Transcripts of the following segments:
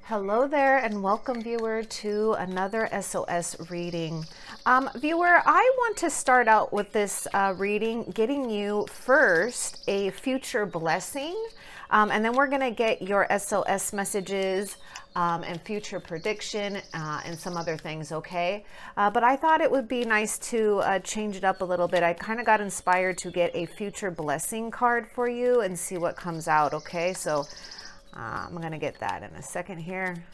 Hello there and welcome viewer to another SOS reading. Viewer, I want to start out with this reading getting you first a future blessing, and then we're going to get your SOS messages and future prediction and some other things, okay? But I thought it would be nice to change it up a little bit. I kind of got inspired to get a future blessing card for you and see what comes out, okay? So I'm going to get that in a second here.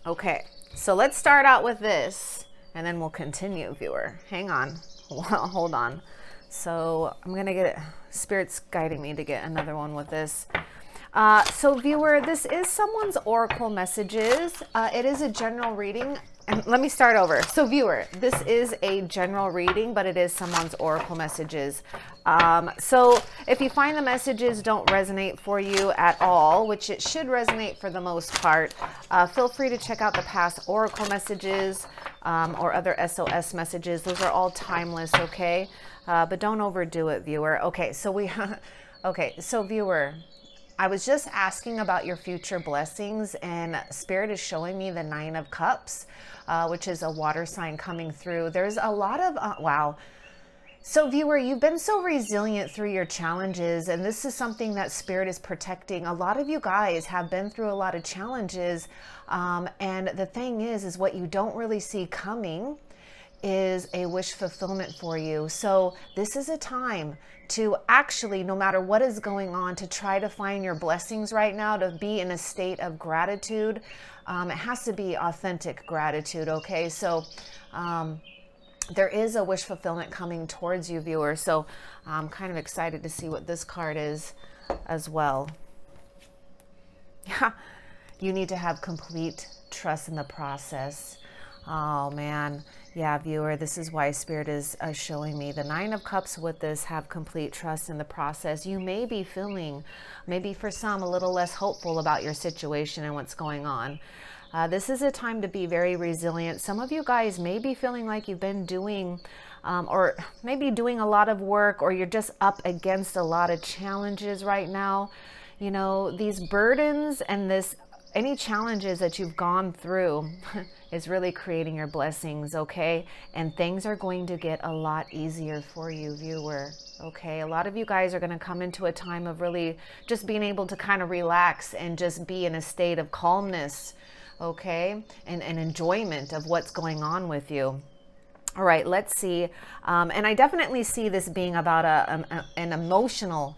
Okay, so let's start out with this and then we'll continue, viewer. Hang on. Well, hold on. So I'm going to get it. Spirit's guiding me to get another one with this. So viewer, this is someone's oracle messages. It is a general reading. And let me start over. So viewer, this is a general reading, but it is someone's oracle messages. So if you find the messages don't resonate for you at all, which it should resonate for the most part, feel free to check out the past oracle messages or other SOS messages. Those are all timeless, okay? But don't overdo it, viewer. Okay, so so viewer, I was just asking about your future blessings, and Spirit is showing me the 9 of Cups, which is a water sign coming through. There's a lot of, wow. So viewer, you've been so resilient through your challenges, and this is something that Spirit is protecting. A lot of you guys have been through a lot of challenges, and the thing is what you don't really see coming is a wish fulfillment for you. So this is a time to actually, no matter what is going on, to try to find your blessings right now, to be in a state of gratitude. It has to be authentic gratitude, okay? So there is a wish fulfillment coming towards you, viewer. So I'm kind of excited to see what this card is as well. Yeah, you need to have complete trust in the process. Oh man, yeah, viewer, this is why Spirit is showing me the 9 of Cups with this. Have complete trust in the process. You may be feeling, maybe for some, a little less hopeful about your situation and what's going on. This is a time to be very resilient. Some of you guys may be feeling like you've been doing or maybe doing a lot of work, or you're just up against a lot of challenges right now. You know, these burdens and any challenges that you've gone through is really creating your blessings, okay? And things are going to get a lot easier for you, viewer, okay? A lot of you guys are going to come into a time of really just being able to kind of relax and just be in a state of calmness, okay? And enjoyment of what's going on with you. All right, let's see. And I definitely see this being about an emotional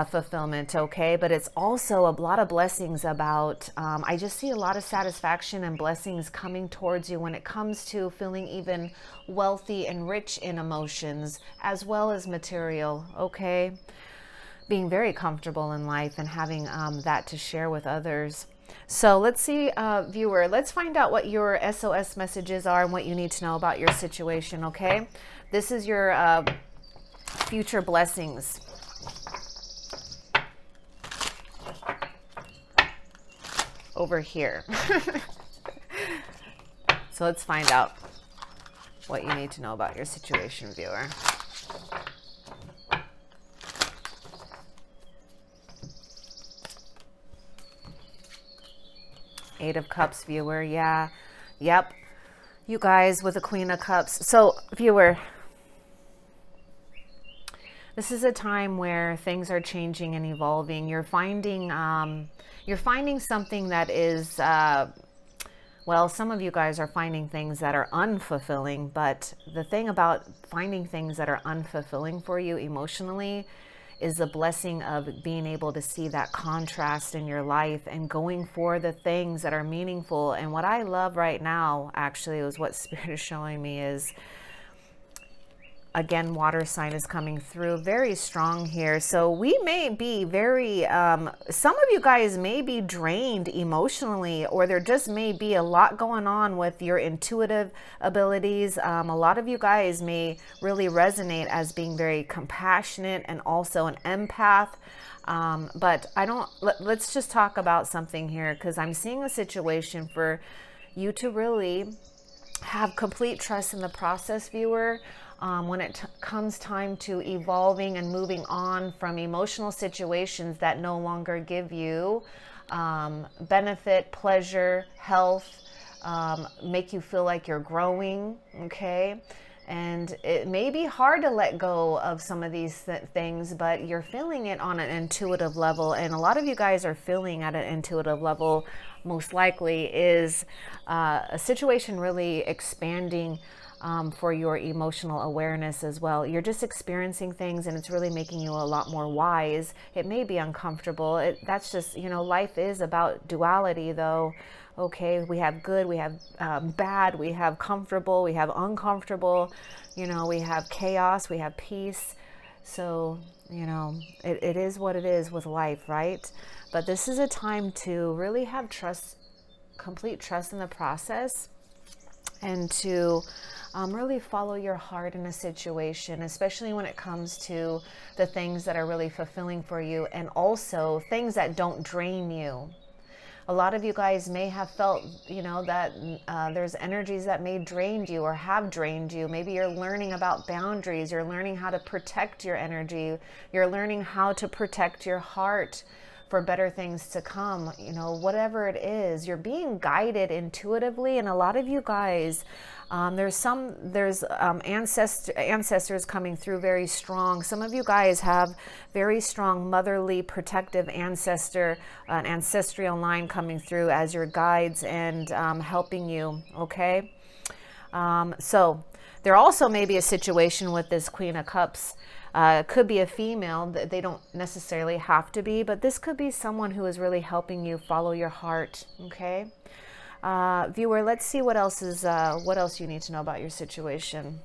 fulfillment, okay? But it's also a lot of blessings about, I just see a lot of satisfaction and blessings coming towards you when it comes to feeling even wealthy and rich in emotions as well as material, okay? Being very comfortable in life and having that to share with others. So let's see, viewer, let's find out what your SOS messages are and what you need to know about your situation, okay? This is your future blessings. Over here. So let's find out what you need to know about your situation, viewer. Eight of Cups, viewer. Yeah. Yep. You guys with the Queen of Cups. So, viewer, this is a time where things are changing and evolving. You're finding something that is, well, some of you guys are finding things that are unfulfilling, but the thing about finding things that are unfulfilling for you emotionally is the blessing of being able to see that contrast in your life and going for the things that are meaningful. And what I love right now, actually, is what Spirit is showing me is, again, water sign is coming through very strong here. So we may be very, some of you guys may be drained emotionally, or there just may be a lot going on with your intuitive abilities. A lot of you guys may really resonate as being very compassionate and also an empath. But let's just talk about something here, because I'm seeing a situation for you to really have complete trust in the process, viewer. when it comes time to evolving and moving on from emotional situations that no longer give you benefit, pleasure, health, make you feel like you're growing, okay? And it may be hard to let go of some of these things, but you're feeling it on an intuitive level. And a lot of you guys are feeling at an intuitive level, most likely, is a situation really expanding for your emotional awareness as well. You're just experiencing things and it's really making you a lot more wise. It may be uncomfortable. That's just, you know, life is about duality though. Okay, we have good, we have bad, we have comfortable, we have uncomfortable, you know, we have chaos, we have peace. So, you know, it is what it is with life, right? But this is a time to really have trust, complete trust in the process, and to really follow your heart in a situation, especially when it comes to the things that are really fulfilling for you, and also things that don't drain you. A lot of you guys may have felt, you know, that there's energies that may drain you or have drained you. Maybe you're learning about boundaries. You're learning how to protect your energy. You're learning how to protect your heart for better things to come. You know, whatever it is, you're being guided intuitively. And a lot of you guys, there's ancestors coming through very strong. Some of you guys have very strong motherly protective ancestor, an ancestral line coming through as your guides and helping you, okay? So there also may be a situation with this Queen of Cups. Could be a female. They don't necessarily have to be, but this could be someone who is really helping you follow your heart, okay? Viewer, let's see what else you need to know about your situation.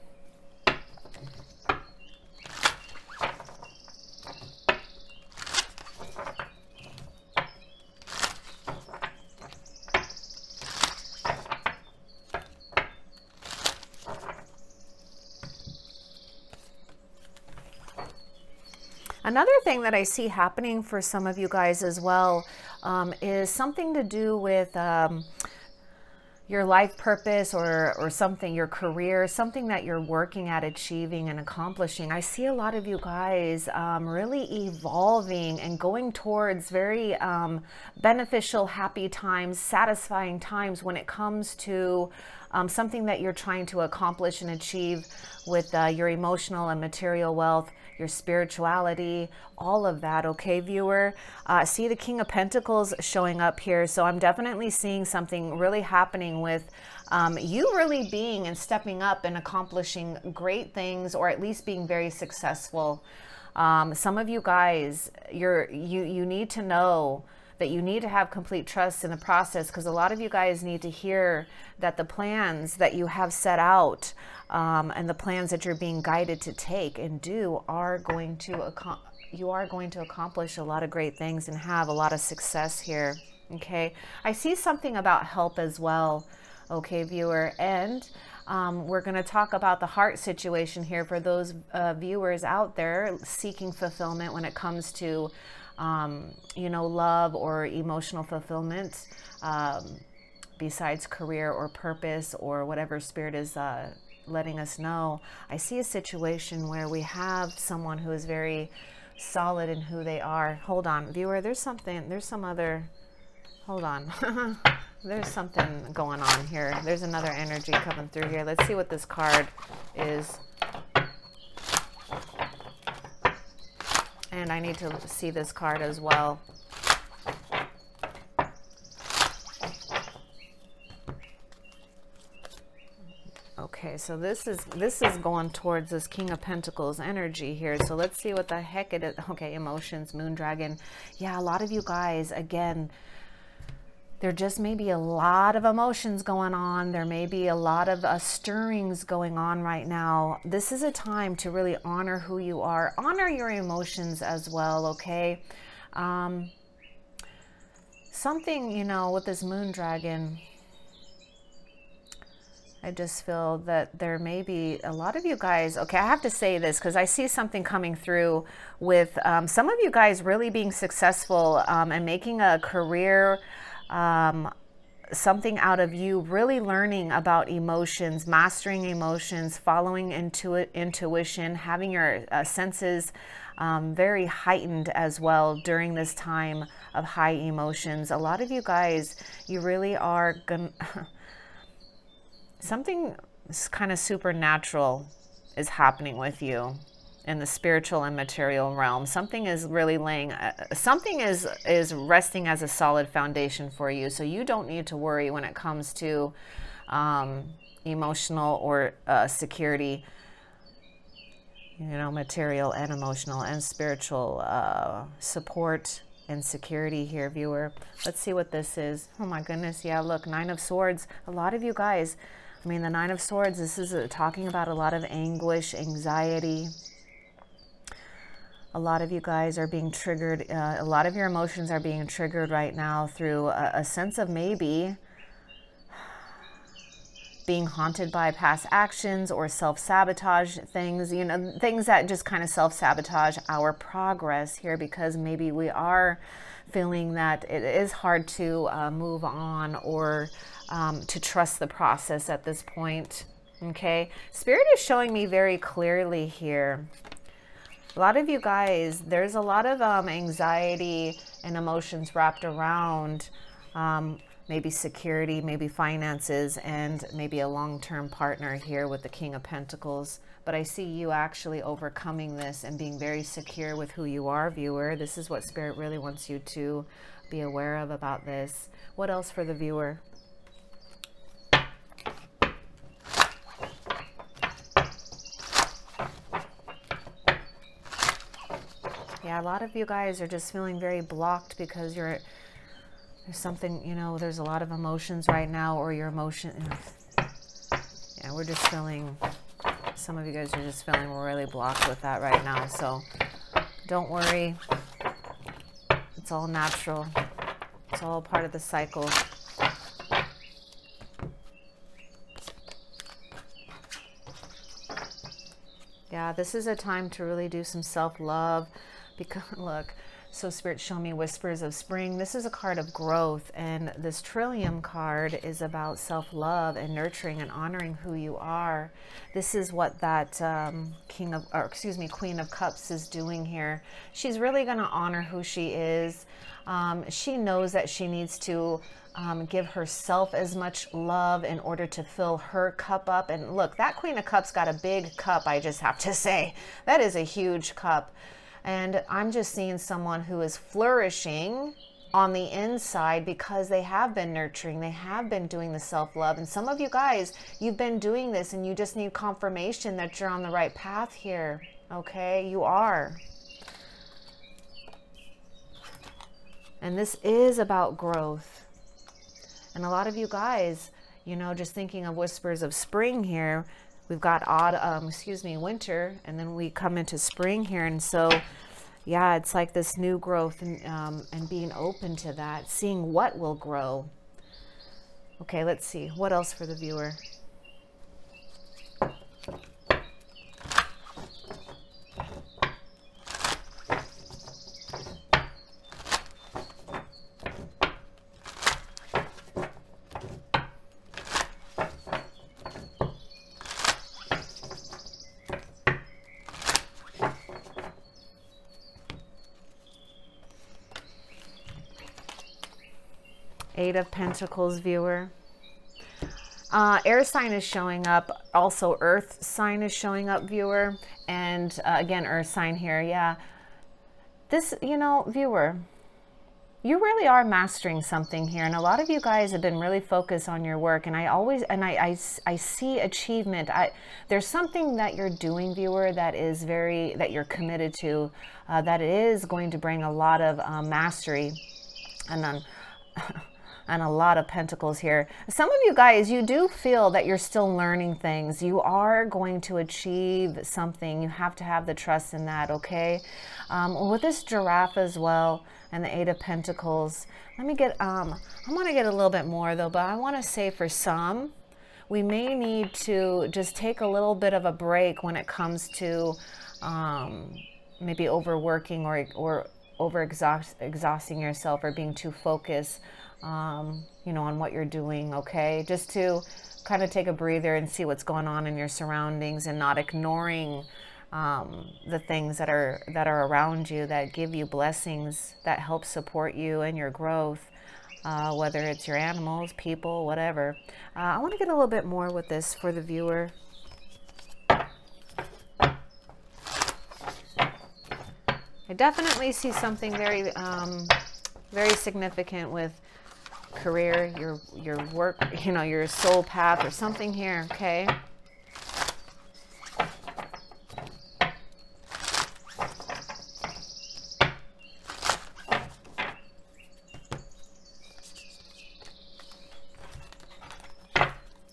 Another thing that I see happening for some of you guys as well is something to do with your life purpose or something, your career, something that you're working at achieving and accomplishing. I see a lot of you guys really evolving and going towards very beneficial, happy times, satisfying times when it comes to something that you're trying to accomplish and achieve with your emotional and material wealth, your spirituality, all of that, okay, viewer? See the King of Pentacles showing up here. So I'm definitely seeing something really happening with you really being and stepping up and accomplishing great things, or at least being very successful. Some of you guys, you need to know that you need to have complete trust in the process, because a lot of you guys need to hear that the plans that you have set out and the plans that you're being guided to take and do are going to you are going to accomplish a lot of great things and have a lot of success here, okay? I see something about help as well, okay, viewer? And we're going to talk about the heart situation here for those viewers out there seeking fulfillment when it comes to you know, love or emotional fulfillment, besides career or purpose or whatever spirit is letting us know. I see a situation where we have someone who is very solid in who they are. Hold on, viewer, there's some other, hold on. There's something going on here. There's another energy coming through here. Let's see what this card is. And I need to see this card as well. Okay, so this is going towards this King of Pentacles energy here. So let's see what the heck it is. Okay, emotions, Moon Dragon. Yeah, a lot of you guys, again, there just may be a lot of emotions going on. There may be a lot of stirrings going on right now. This is a time to really honor who you are. Honor your emotions as well, okay? Something, you know, with this Moon Dragon, I just feel that there may be a lot of you guys, okay, I have to say this because I see something coming through with some of you guys really being successful and making a career something out of you really learning about emotions, mastering emotions, following intuition, having your senses very heightened as well during this time of high emotions. A lot of you guys, you really are gonna something kind of supernatural is happening with you in the spiritual and material realm. Something is really laying, something is resting as a solid foundation for you. So you don't need to worry when it comes to emotional or security, you know, material and emotional and spiritual support and security here, viewer. Let's see what this is. Oh my goodness. Yeah, look, Nine of Swords. A lot of you guys, I mean, the Nine of Swords, this is talking about a lot of anguish, anxiety. A lot of you guys are being triggered. A lot of your emotions are being triggered right now through a sense of maybe being haunted by past actions or self-sabotage things, you know, things that just kind of self-sabotage our progress here, because maybe we are feeling that it is hard to move on or to trust the process at this point. Okay, Spirit is showing me very clearly here. A lot of you guys, there's a lot of anxiety and emotions wrapped around maybe security, maybe finances, and maybe a long-term partner here with the King of Pentacles. But I see you actually overcoming this and being very secure with who you are, viewer. This is what Spirit really wants you to be aware of about this. What else for the viewer? Yeah, a lot of you guys are just feeling very blocked because there's something, you know, there's a lot of emotions right now, or your emotion. Yeah, we're just feeling, some of you guys are just feeling really blocked with that right now. So don't worry. It's all natural. It's all part of the cycle. Yeah, this is a time to really do some self-love. Because look, so Spirit show me whispers of spring. This is a card of growth, and this Trillium card is about self-love and nurturing and honoring who you are. This is what that Queen of Cups is doing here. She's really going to honor who she is. She knows that she needs to give herself as much love in order to fill her cup up. And look, that Queen of Cups got a big cup, I just have to say. That is a huge cup. And I'm just seeing someone who is flourishing on the inside because they have been nurturing, they have been doing the self-love. And some of you guys, you've been doing this and you just need confirmation that you're on the right path here. Okay, you are. And this is about growth. And a lot of you guys, you know, just thinking of whispers of spring here, we've got winter, and then we come into spring here. And so, yeah, it's like this new growth and being open to that, seeing what will grow. Okay, let's see. What else for the viewer? Eight of Pentacles, viewer. Air sign is showing up. Also, earth sign is showing up, viewer. And again, earth sign here. Yeah. This, you know, viewer, you really are mastering something here. And a lot of you guys have been really focused on your work. And I see achievement. There's something that you're doing, viewer, that is that you're committed to, that is going to bring a lot of mastery. And then and a lot of pentacles here. Some of you guys, you do feel that you're still learning things. You are going to achieve something. You have to have the trust in that, okay? With this giraffe as well, and the Eight of Pentacles, let me get, I want to get a little bit more though, but I want to say for some, we may need to just take a little bit of a break when it comes to maybe overworking exhausting yourself or being too focused, you know, on what you're doing. Okay, just to kind of take a breather and see what's going on in your surroundings, and not ignoring the things that are around you, that give you blessings, that help support you and your growth, whether it's your animals, people, whatever. I want to get a little bit more with this for the viewer. I definitely see something very very significant with career, your work, you know, your soul path or something here. Okay,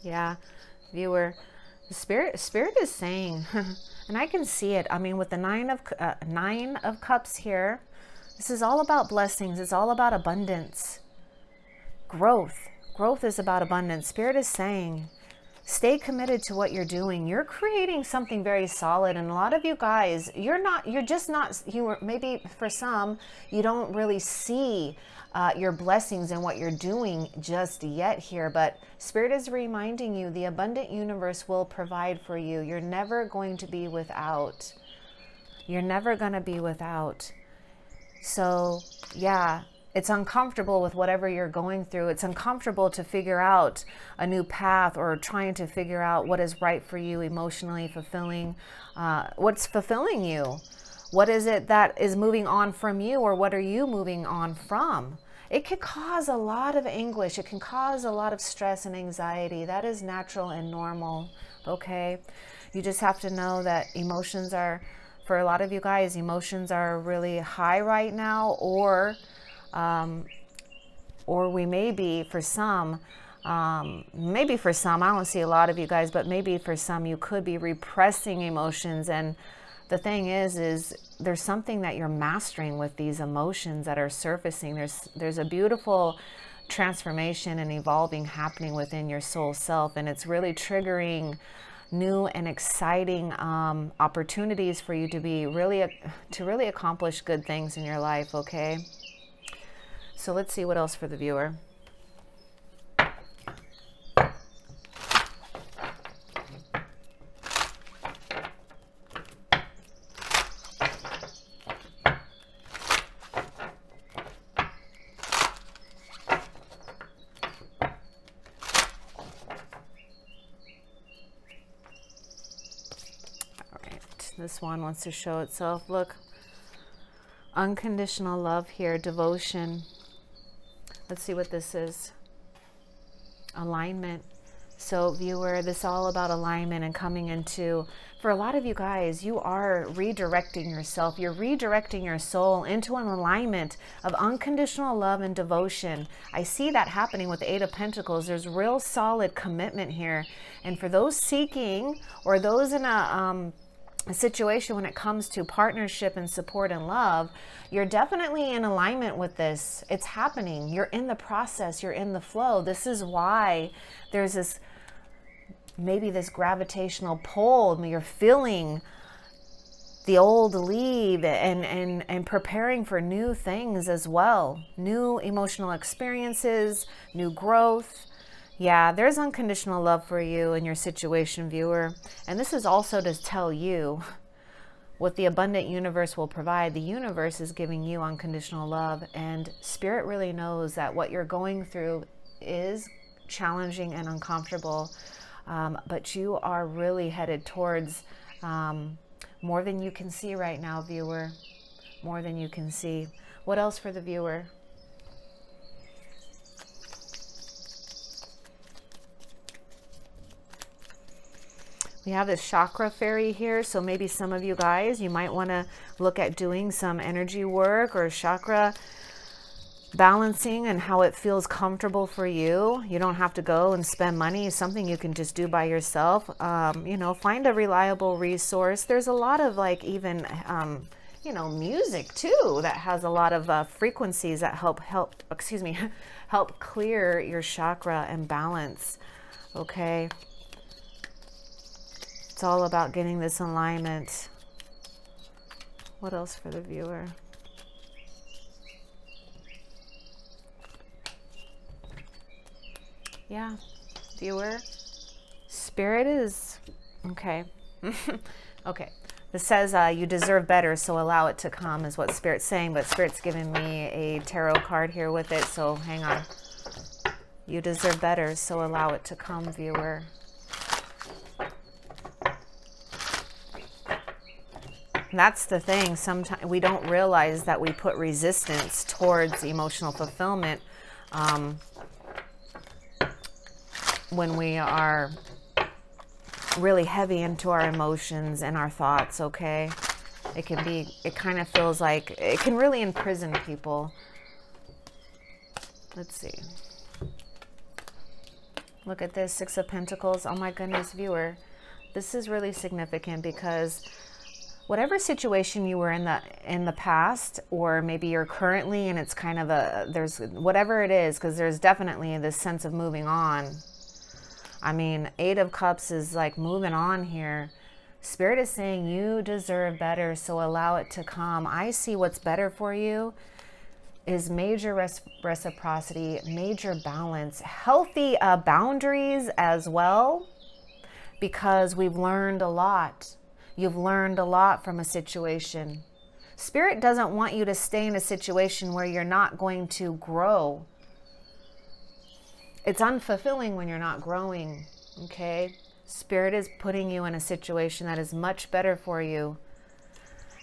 yeah, viewer, the spirit is saying and I can see it. I mean, with the Nine of Cups here, this is all about blessings. It's all about abundance. Growth is about abundance. Spirit is saying, stay committed to what you're doing. You're creating something very solid. And a lot of you guys, maybe for some, you don't really see your blessings and what you're doing just yet here. But Spirit is reminding you, the abundant universe will provide for you. You're never going to be without. You're never going to be without. So yeah, it's uncomfortable with whatever you're going through. It's uncomfortable to figure out a new path, or trying to figure out what is right for you, emotionally fulfilling. What's fulfilling you? What is it that is moving on from you, or what are you moving on from? It can cause a lot of anguish. It can cause a lot of stress and anxiety. That is natural and normal, okay? You just have to know that emotions are, for a lot of you guys, emotions are really high right now, or we may be, for some, I don't see a lot of you guys, but maybe for some, you could be repressing emotions. And the thing is there's something that you're mastering with these emotions that are surfacing. There's a beautiful transformation and evolving happening within your soul self, and it's really triggering new and exciting opportunities for you to really accomplish good things in your life. Okay, so let's see what else for the viewer. This one wants to show itself. Look, unconditional love here, devotion. Let's see what this is. Alignment. So viewer, this is all about alignment and coming into, for a lot of you guys, you are redirecting yourself. You're redirecting your soul into an alignment of unconditional love and devotion. I see that happening with the Eight of Pentacles. There's real solid commitment here. And for those seeking, or those in a situation when it comes to partnership and support and love, you're definitely in alignment with this. It's happening. You're in the process. You're in the flow. This is why there's this, maybe this gravitational pull. You're feeling the old leave and preparing for new things as well. New emotional experiences, new growth. Yeah, there's unconditional love for you in your situation, viewer. And this is also to tell you what the abundant universe will provide. The universe is giving you unconditional love, and Spirit really knows that what you're going through is challenging and uncomfortable, but you are really headed towards more than you can see right now, viewer. More than you can see. What else for the viewer? We have this chakra fairy here, so maybe some of you guys, you might want to look at doing some energy work or chakra balancing and how it feels comfortable for you. You don't have to go and spend money. It's something you can just do by yourself. You know, find a reliable resource. There's a lot of like even, you know, music too that has a lot of frequencies that help clear your chakra and balance. Okay. It's all about getting this alignment. What else for the viewer? Yeah, viewer. Spirit is, okay. Okay. This says you deserve better, so allow it to come is what Spirit's saying, but Spirit's giving me a tarot card here with it, so hang on. You deserve better, so allow it to come, viewer. That's the thing. Sometimes we don't realize that we put resistance towards emotional fulfillment when we are really heavy into our emotions and our thoughts, okay? It can be, it kind of feels like, it can really imprison people. Let's see. Look at this, Six of Pentacles. Oh my goodness, viewer. This is really significant because whatever situation you were in the past, or maybe you're currently, and it's kind of a, there's whatever it is, because there's definitely this sense of moving on. I mean, Eight of Cups is like moving on here. Spirit is saying you deserve better, so allow it to come. I see what's better for you is major reciprocity, major balance, healthy boundaries as well, because we've learned a lot. You've learned a lot from a situation. Spirit doesn't want you to stay in a situation where you're not going to grow. It's unfulfilling when you're not growing, okay? Spirit is putting you in a situation that is much better for you.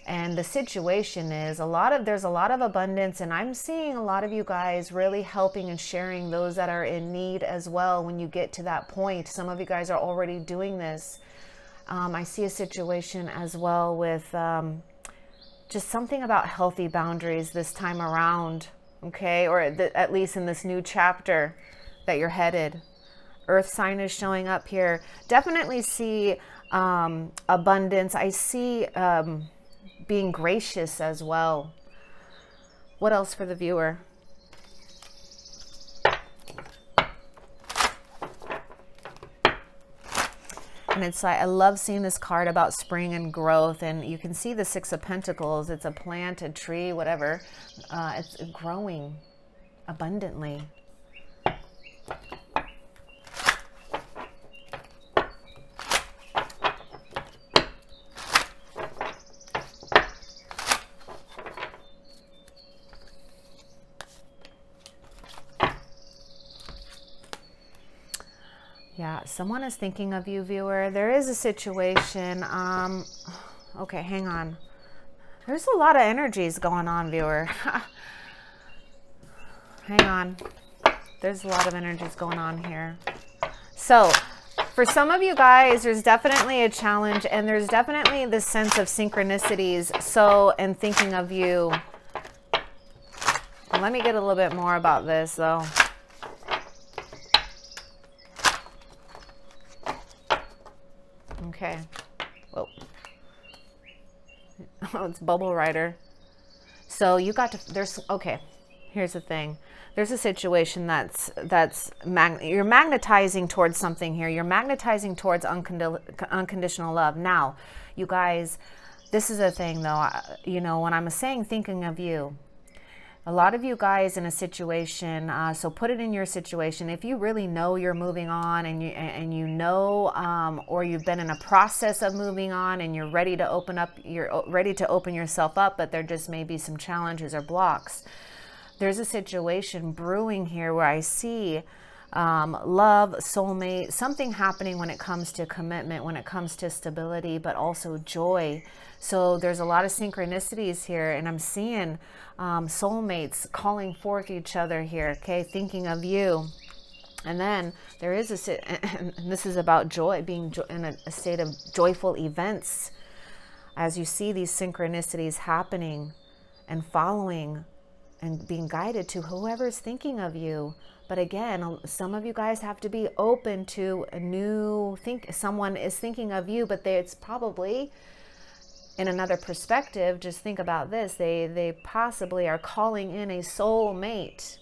And the situation is there's a lot of abundance, and I'm seeing a lot of you guys really helping and sharing those that are in need as well when you get to that point. Some of you guys are already doing this. I see a situation as well with just something about healthy boundaries this time around, okay? Or at least in this new chapter that you're headed. Earth sign is showing up here. Definitely see abundance. I see being gracious as well. What else for the viewer? And it's like, I love seeing this card about spring and growth, and you can see the Six of Pentacles. It's a plant, a tree, whatever. It's growing abundantly. Yeah, someone is thinking of you, viewer. There is a situation. Okay, hang on. There's a lot of energies going on, viewer. Hang on. There's a lot of energies going on here. So, for some of you guys, there's definitely a challenge, and there's definitely this sense of synchronicities. So, and thinking of you. Let me get a little bit more about this, though. Okay. Whoa. Oh, it's Bubble Rider. So you got to, there's, okay, here's the thing. There's a situation you're magnetizing towards something here. You're magnetizing towards unconditional love. Now, you guys, this is a thing though, you know, when I'm saying thinking of you, a lot of you guys in a situation, so put it in your situation. If you really know you're moving on, and you know, or you've been in a process of moving on, and you're ready to open up, you're ready to open yourself up, but there just may be some challenges or blocks. There's a situation brewing here where I see love, soulmate, something happening when it comes to commitment, when it comes to stability, but also joy. So there's a lot of synchronicities here, and I'm seeing soulmates calling forth each other here, okay, thinking of you. And then there is and this is about joy, being in a state of joyful events as you see these synchronicities happening and following and being guided to whoever's thinking of you. But again, some of you guys have to be open to a new someone is thinking of you, but it's probably in another perspective. Just think about this. They possibly are calling in a soul mate,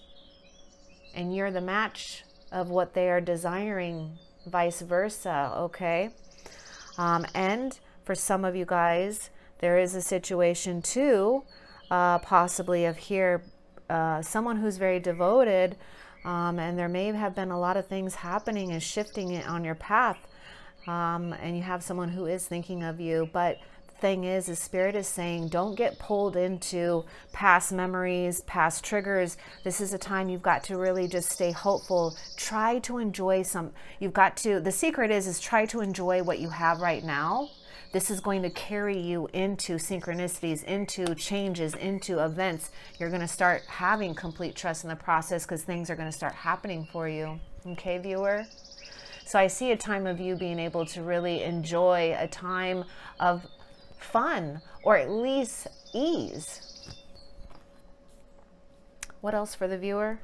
and you're the match of what they are desiring, vice versa, okay? And for some of you guys, there is a situation too, possibly of here, someone who's very devoted, And there may have been a lot of things happening and shifting it on your path. And you have someone who is thinking of you, but the thing is Spirit is saying, don't get pulled into past memories, past triggers. This is a time you've got to really just stay hopeful. Try to enjoy the secret is try to enjoy what you have right now. This is going to carry you into synchronicities, into changes, into events. You're going to start having complete trust in the process because things are going to start happening for you. Okay, viewer? So I see a time of you being able to really enjoy a time of fun, or at least ease. What else for the viewer?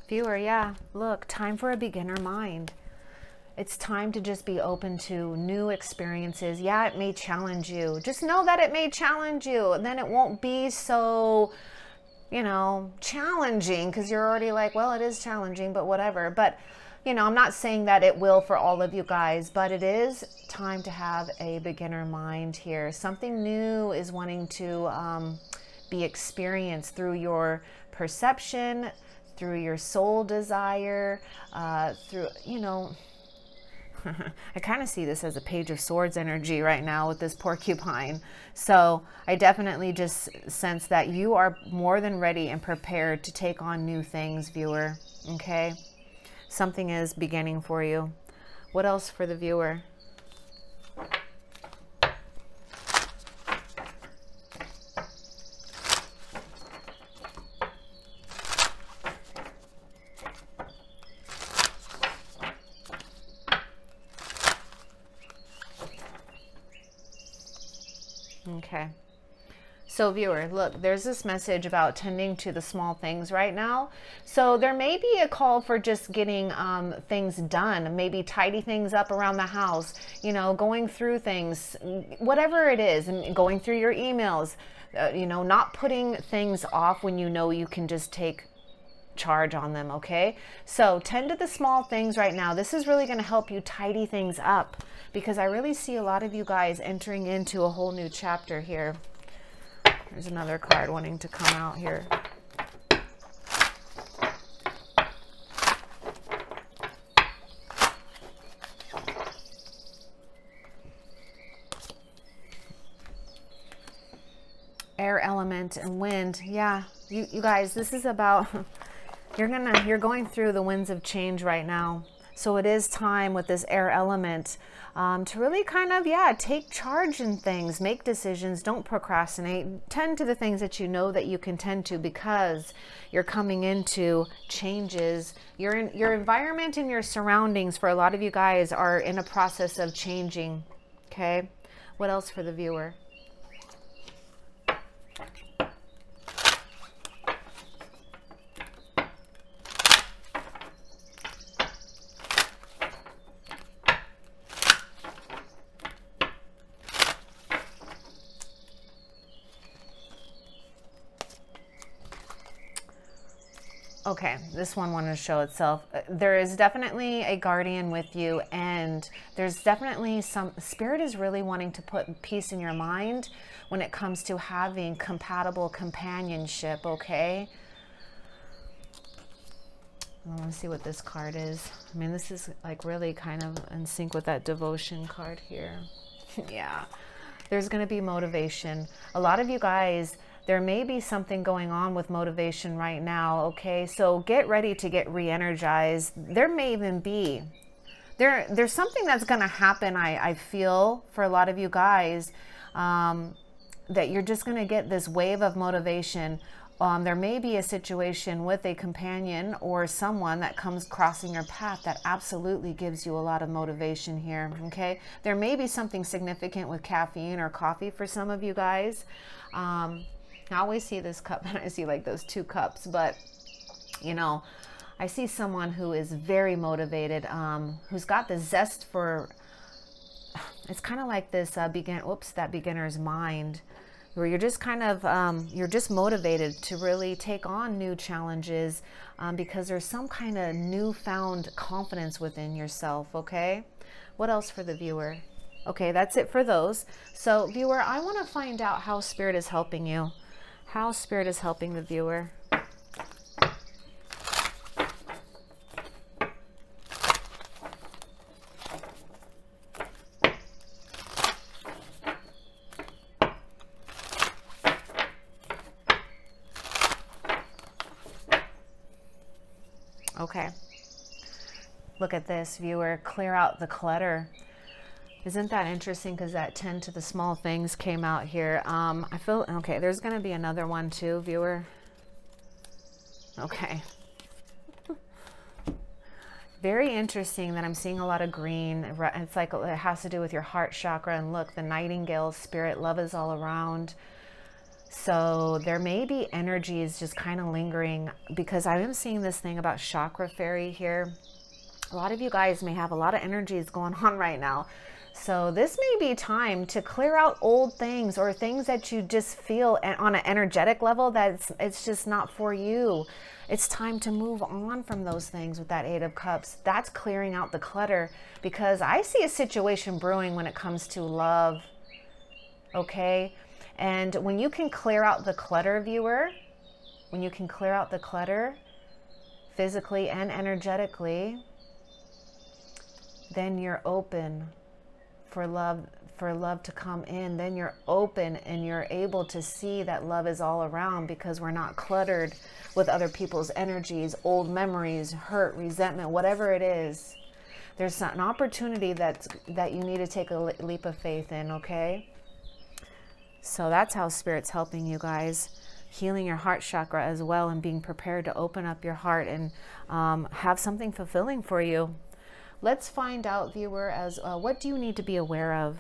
Viewer, yeah, look, time for a beginner mind. It's time to just be open to new experiences. Yeah, it may challenge you. Just know that it may challenge you. And then it won't be so, you know, challenging, because you're already like, well, it is challenging, but whatever. But, you know, I'm not saying that it will for all of you guys, but it is time to have a beginner mind here. Something new is wanting to be experienced through your perception, through your soul desire, through, you know, I kind of see this as a Page of Swords energy right now with this porcupine. So I definitely just sense that you are more than ready and prepared to take on new things, viewer. Okay? Something is beginning for you. What else for the viewer? Okay. So viewer, look, there's this message about tending to the small things right now. So there may be a call for just getting things done, maybe tidy things up around the house, you know, going through things, whatever it is, and going through your emails, you know, not putting things off when you know you can just take charge on them. Okay, so tend to the small things right now. This is really going to help you tidy things up, because I really see a lot of you guys entering into a whole new chapter here. There's another card wanting to come out here. Air element and wind. Yeah, you guys, this is about you're going through the winds of change right now. So it is time with this air element to really kind of, yeah, take charge in things, make decisions, don't procrastinate, tend to the things that you know that you can tend to, because you're coming into changes. Your environment and your surroundings for a lot of you guys are in a process of changing. Okay, what else for the viewer? Okay, this one wanted to show itself. There is definitely a guardian with you, and there's definitely some spirit is really wanting to put peace in your mind when it comes to having compatible companionship. Okay, I want to see what this card is. I mean, this is like really kind of in sync with that devotion card here. Yeah, there's going to be motivation. A lot of you guys, there may be something going on with motivation right now, okay? So get ready to get re-energized. There may even be, there's something that's going to happen, I feel, for a lot of you guys, that you're just going to get this wave of motivation. There may be a situation with a companion or someone that comes crossing your path that absolutely gives you a lot of motivation here, okay? There may be something significant with caffeine or coffee for some of you guys. I always see this cup and I see like those two cups, but you know, I see someone who is very motivated, who's got the zest for it's kind of like this that beginner's mind, where you're just kind of, you're just motivated to really take on new challenges because there's some kind of newfound confidence within yourself, okay? What else for the viewer? Okay, that's it for those. So, viewer, I want to find out how Spirit is helping you. How Spirit is helping the viewer. Okay. Look at this, viewer. Clear out the clutter. Isn't that interesting? Because that 10 to the small things came out here. I feel, okay, there's going to be another one too, viewer. Okay. Very interesting that I'm seeing a lot of green. It's like it has to do with your heart chakra. And look, the nightingale spirit, love is all around. So there may be energies just kind of lingering, because I am seeing this thing about chakra fairy here. A lot of you guys may have a lot of energies going on right now. So this may be time to clear out old things or things that you just feel on an energetic level that it's just not for you. It's time to move on from those things with that 8 of Cups. That's clearing out the clutter, because I see a situation brewing when it comes to love. Okay? And when you can clear out the clutter, viewer, when you can clear out the clutter physically and energetically, then you're open for love to come in. Then you're open and you're able to see that love is all around, because we're not cluttered with other people's energies, old memories, hurt, resentment, whatever it is. There's an opportunity that you need to take a leap of faith in, okay? So that's how Spirit's helping you guys, healing your heart chakra as well, and being prepared to open up your heart and have something fulfilling for you. Let's find out, viewer, as what do you need to be aware of?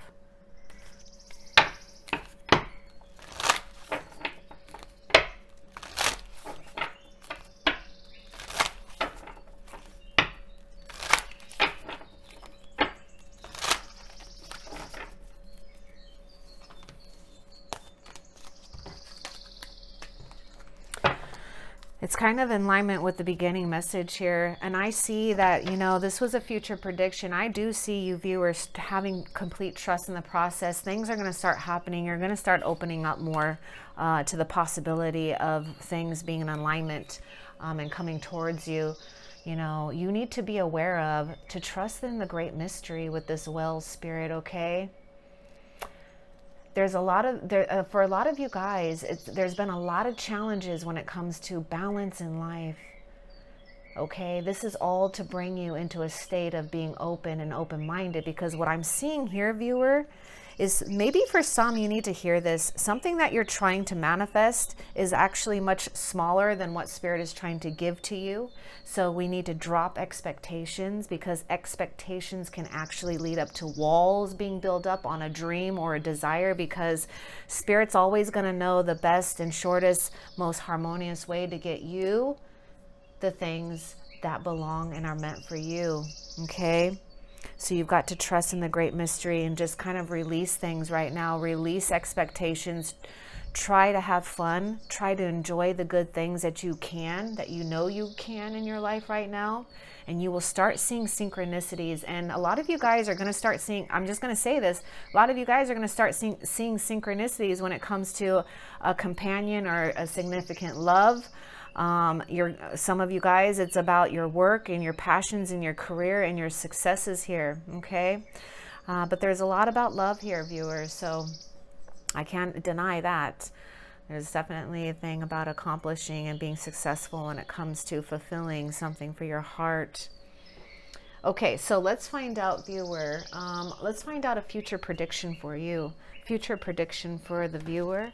It's kind of in alignment with the beginning message here. And I see that, you know, this was a future prediction. I do see you viewers having complete trust in the process. Things are going to start happening. You're going to start opening up more to the possibility of things being in alignment and coming towards you. You know, you need to be aware of, to trust in the great mystery with this well spirit, okay? There's a lot of, for a lot of you guys, there's been a lot of challenges when it comes to balance in life. Okay, this is all to bring you into a state of being open and open-minded, because what I'm seeing here, viewer, is maybe for some you need to hear this. Something that you're trying to manifest is actually much smaller than what Spirit is trying to give to you. So we need to drop expectations, because expectations can actually lead up to walls being built up on a dream or a desire, because Spirit's always going to know the best and shortest, most harmonious way to get you the things that belong and are meant for you. Okay? So you've got to trust in the great mystery and just kind of release things right now. Release expectations. Try to have fun. Try to enjoy the good things that you can, that you know you can in your life right now. And you will start seeing synchronicities. And a lot of you guys are going to start seeing, I'm just going to say this, a lot of you guys are going to start seeing synchronicities when it comes to a companion or a significant love. Some of you guys, it's about your work and your passions and your career and your successes here, okay? But there's a lot about love here, viewers, so I can't deny that. There's definitely a thing about accomplishing and being successful when it comes to fulfilling something for your heart. Okay, so let's find out, viewer. Let's find out a future prediction for you. Future prediction for the viewer.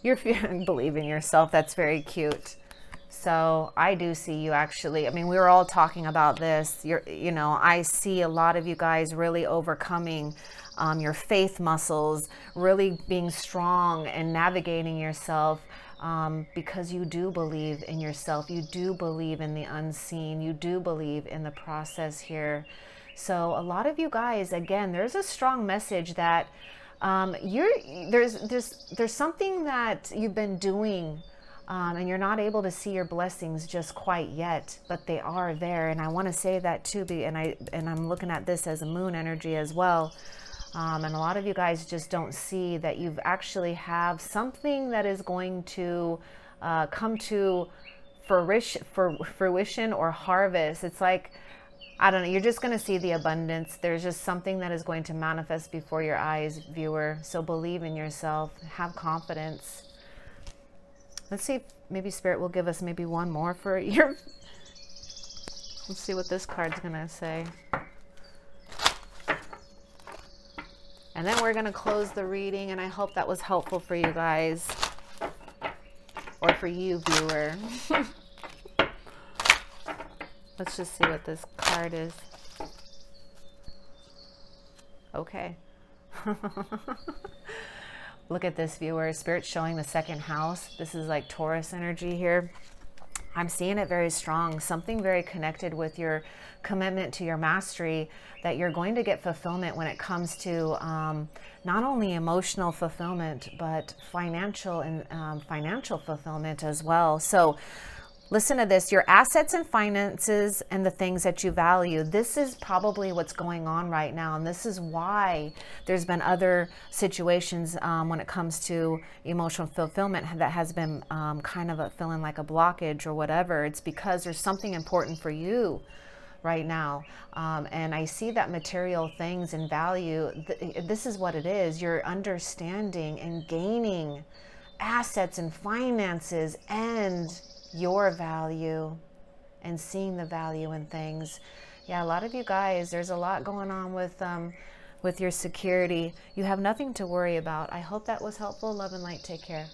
You're believe in yourself. That's very cute. So I do see you actually. I mean, we were all talking about this. You know, I see a lot of you guys really overcoming your faith muscles, really being strong and navigating yourself, because you do believe in yourself. You do believe in the unseen. You do believe in the process here. So a lot of you guys, again, there's a strong message that there's something that you've been doing, and you're not able to see your blessings just quite yet, but they are there. And I want to say that too, and I'm looking at this as a moon energy as well. And a lot of you guys just don't see that you've actually have something that is going to come to fruition or harvest. It's like, I don't know, you're just going to see the abundance. There's just something that is going to manifest before your eyes, viewer. So believe in yourself, have confidence. Let's see if maybe Spirit will give us maybe one more for your... Let's see what this card's going to say. And then we're going to close the reading, and I hope that was helpful for you guys. Or for you, viewer. Let's just see what this card is. Okay. Look at this, viewer. Spirit's showing the second house. This is like Taurus energy here. I'm seeing it very strong. Something very connected with your commitment to your mastery, that you're going to get fulfillment when it comes to not only emotional fulfillment, but financial and financial fulfillment as well. So listen to this, your assets and finances and the things that you value. This is probably what's going on right now. And this is why there's been other situations when it comes to emotional fulfillment that has been kind of feeling like a blockage or whatever. It's because there's something important for you right now. And I see that material things and value, this is what it is. You're understanding and gaining assets and finances and your value and seeing the value in things. Yeah, a lot of you guys, there's a lot going on with your security. You have nothing to worry about. I hope that was helpful. Love and light. Take care.